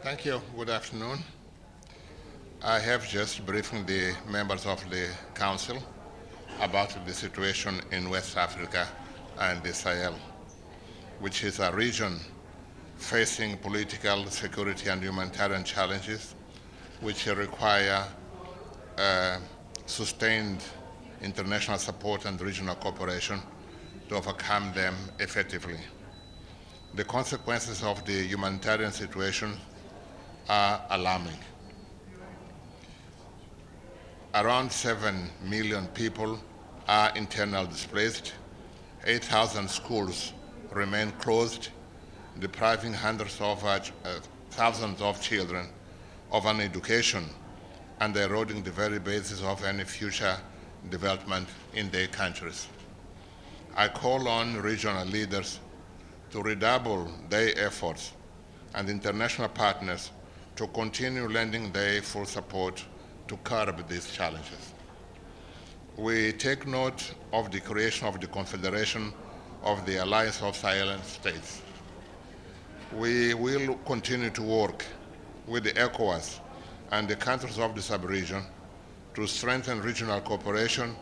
Thank you. Good afternoon. I have just briefed the members of the Council about the situation in West Africa and the Sahel, which is a region facing political, security, and humanitarian challenges which require sustained international support and regional cooperation to overcome them effectively. The consequences of the humanitarian situation are alarming. Around 7 million people are internally displaced. 8,000 schools remain closed, depriving hundreds of thousands of children of an education and eroding the very basis of any future development in their countries. I call on regional leaders to redouble their efforts and international partners to continue lending their full support to curb these challenges. We take note of the creation of the Confederation of the Alliance of Sahel States. We will continue to work with the ECOWAS and the countries of the sub-region to strengthen regional cooperation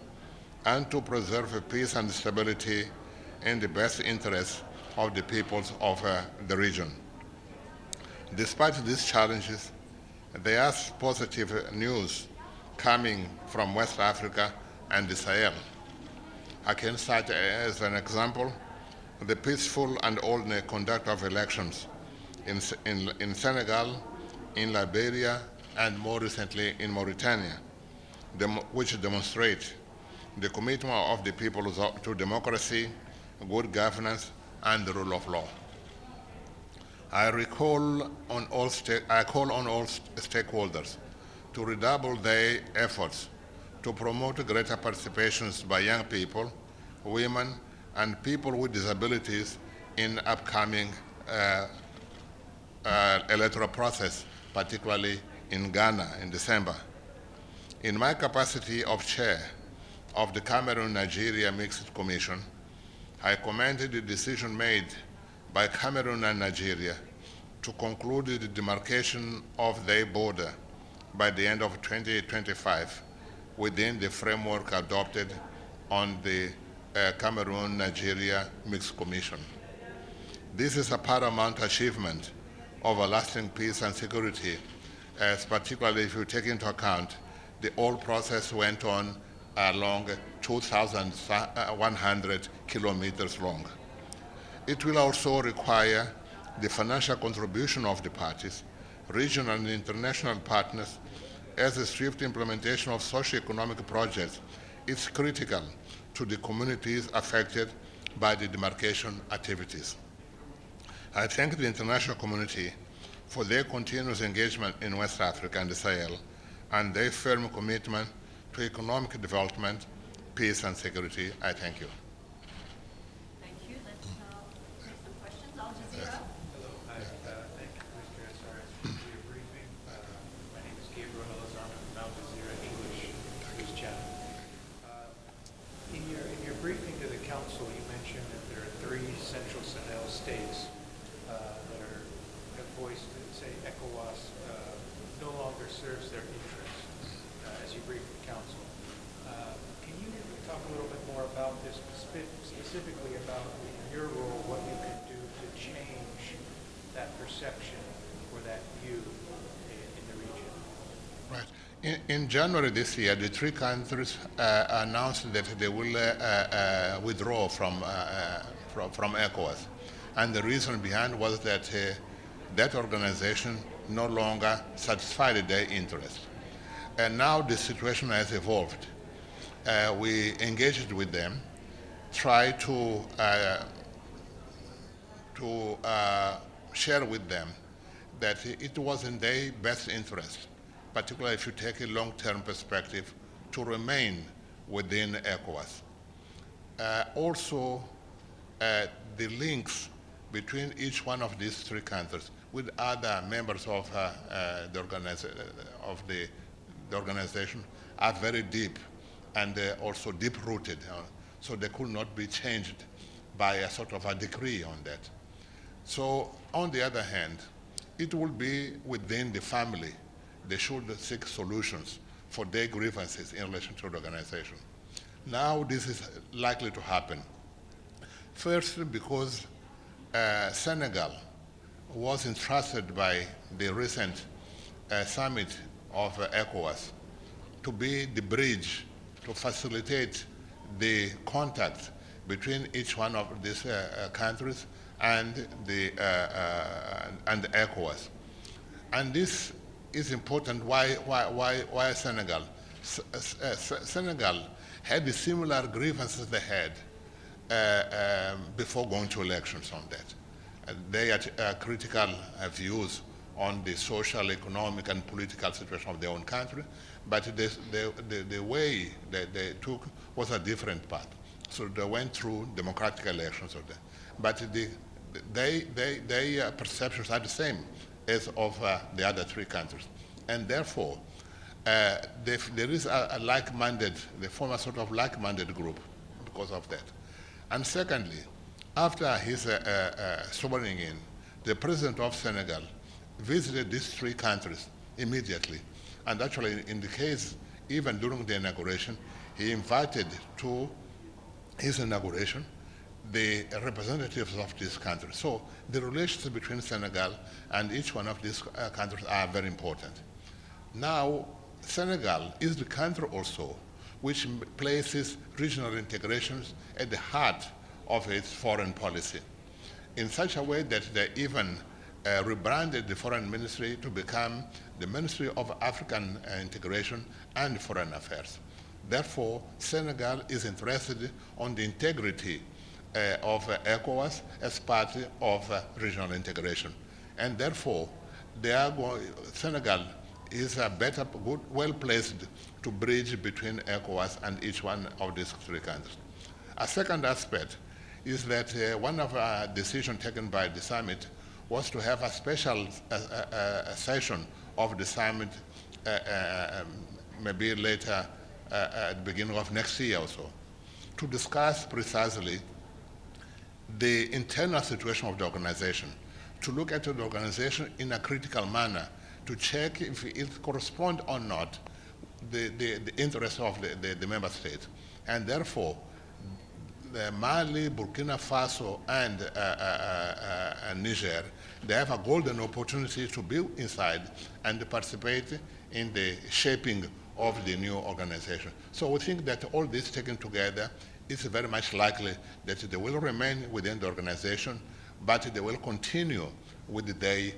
and to preserve peace and stability in the best interests of the peoples of the region. Despite these challenges, there is positive news coming from West Africa and the Sahel. I can cite as an example the peaceful and orderly conduct of elections in Senegal, in Liberia, and more recently in Mauritania, which demonstrate the commitment of the people to democracy, good governance, and the rule of law. I call on all stakeholders to redouble their efforts to promote greater participations by young people, women, and people with disabilities in upcoming electoral process, particularly in Ghana in December. In my capacity of chair of the Cameroon-Nigeria Mixed Commission, I commended the decision made by Cameroon and Nigeria to conclude the demarcation of their border by the end of 2025 within the framework adopted on the Cameroon-Nigeria Mixed Commission. This is a paramount achievement of a lasting peace and security, as particularly if you take into account the whole process went on along 2,100 kilometers long. It will also require the financial contribution of the parties, regional and international partners, as the swift implementation of socio-economic projects is critical to the communities affected by the demarcation activities. I thank the international community for their continuous engagement in West Africa and the Sahel and their firm commitment to economic development, peace, and security. I thank you. Thank you. Let's take some questions. Al Jazeera. Hello. Hi. Thank you, Mr. Asar, for your briefing. My name is Gabriel Elazar from Al Jazeera English News Channel. In your briefing to the Council, you mentioned that there are 3 Central Sahel states that have voiced that say ECOWAS no longer serves their interests, as you briefed the Council. Can you talk a little bit more about this, specifically about your role, what you can do to change that perception or that view in the region? Right. In January this year, the 3 countries announced that they will withdraw from ECOWAS. And the reason behind was that that organization no longer satisfied their interest. And now the situation has evolved. We engaged with them, tried to share with them that it was in their best interest, particularly if you take a long-term perspective, to remain within ECOWAS. Also, the links between each one of these 3 countries with other members of the organization are very deep and also deep-rooted. So they could not be changed by a sort of a decree on that. So on the other hand, it will be within the family. They should seek solutions for their grievances in relation to the organization. Now this is likely to happen. First, because Senegal was entrusted by the recent summit of ECOWAS to be the bridge to facilitate the contact between each one of these countries and the ECOWAS. And this is important. Why Senegal? Senegal had the similar grievances they had before going to elections on that. They had critical views on the social, economic, and political situation of their own country, but the way that they took was a different path. So they went through democratic elections of that. But their perceptions are the same as of the other three countries. And therefore, there is a like-minded, they form a sort of like-minded group because of that. And secondly, after his swearing in, the president of Senegal visited these three countries immediately. And actually, in the case, even during the inauguration, he invited to his inauguration the representatives of these countries. So the relations between Senegal and each one of these countries are very important. Now, Senegal is the country also which places regional integrations at the heart of its foreign policy, in such a way that they even rebranded the foreign ministry to become the Ministry of African Integration and Foreign Affairs. Therefore, Senegal is interested on the integrity of ECOWAS as part of regional integration. And therefore, Senegal is well placed to bridge between ECOWAS and each one of these three countries. A second aspect is that one of the decisions taken by the summit was to have a special session of the summit maybe later at the beginning of next year or so, to discuss precisely the internal situation of the organization, to look at the organization in a critical manner, to check if it corresponds or not the interests of the member states. And therefore, the Mali, Burkina Faso, and Niger, they have a golden opportunity to be inside and participate in the shaping of the new organization. So we think that all this taken together is very much likely that they will remain within the organization, but they will continue with the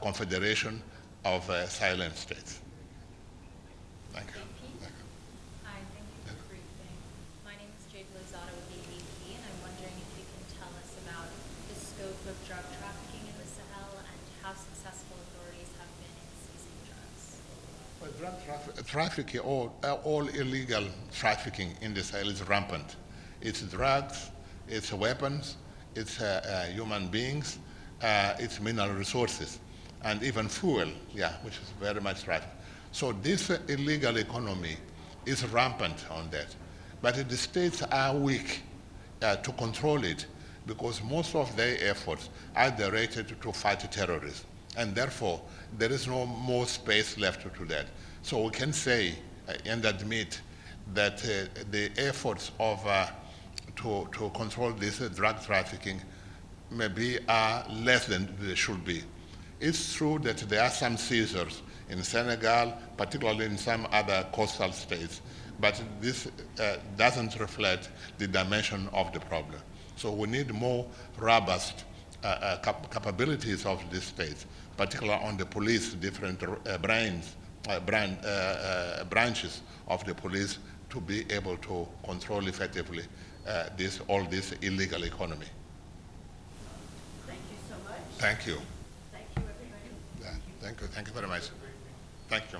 confederation of silent states. Thank you. Hi, thank you for the briefing. My name is Jade Lozada with the AP, and I'm wondering if you can tell us about the scope of drug trafficking in the Sahel and how successful authorities have been in seizing drugs. Well, drug trafficking, all illegal trafficking in the Sahel is rampant. It's drugs, it's weapons, it's human beings, it's mineral resources, and even fuel, which is very much trafficked. So this illegal economy is rampant on that. But the states are weak to control it because most of their efforts are directed to fight terrorism. And therefore, there is no more space left to do that. So we can say and admit that the efforts of to control this drug trafficking maybe are less than they should be. It's true that there are some seizures in Senegal, particularly in some other coastal states, but this doesn't reflect the dimension of the problem. So we need more robust capabilities of these states, particularly on the police, different branches of the police to be able to control effectively all this illegal economy. Thank you so much. Thank you. Thank you, everybody. Thank you very much. Thank you.